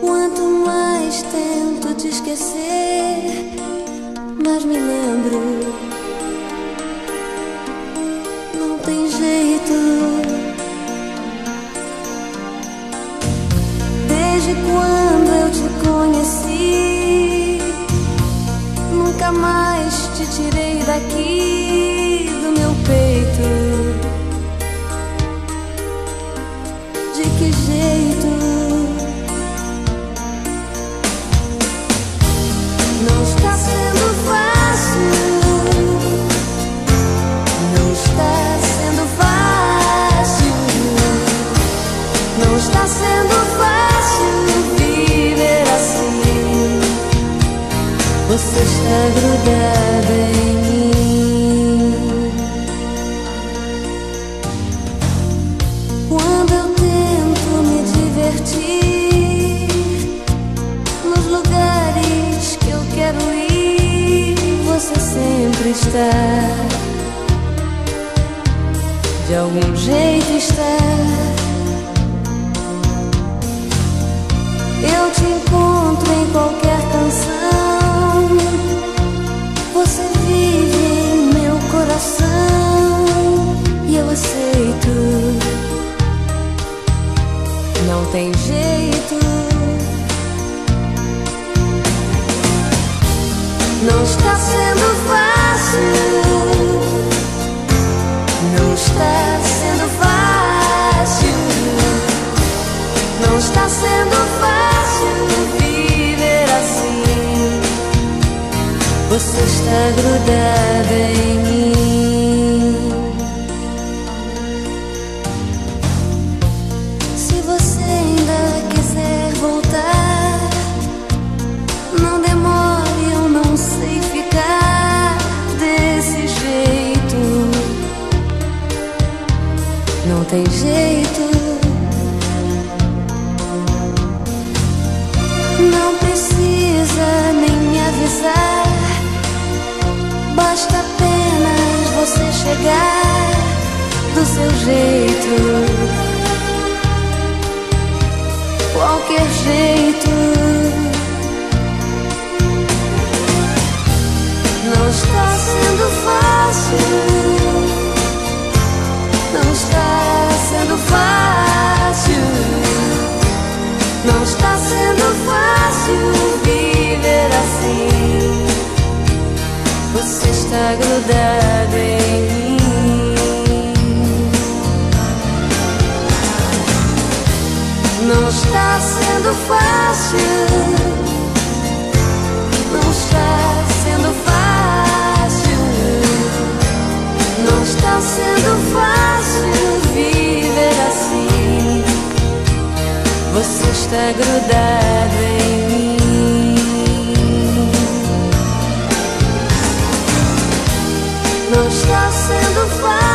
Quanto mais tento te esquecer, mais me lembro. Não tem jeito. Desde quando eu te conheci, nunca mais te tirei daqui do meu peito. De que jeito? Não está sendo fácil. Não está sendo fácil. Não está sendo fácil viver assim. Você está grudada em mim. Quando eu tento me divertir nos lugares que eu quero ir, você sempre está. De algum jeito está. Eu te encontro em qualquer canção. Você vive em meu coração e eu aceito. Não tem jeito. Não está sendo fácil. Não está sendo fácil. Não está sendo fácil viver assim. Você está grudada em mim. Se você ainda quiser voltar, não demore, eu não sei ficar desse jeito. Não tem jeito. Não precisa nem me avisar. Basta apenas você chegar do seu jeito. Qualquer jeito. Não está sendo fácil. Não está sendo fácil. Não está sendo fácil viver assim. Você está grudada em mim. Não está sendo fácil. Não está sendo fácil. Não está sendo fácil viver assim. Você está grudada em mim. Não está sendo fácil.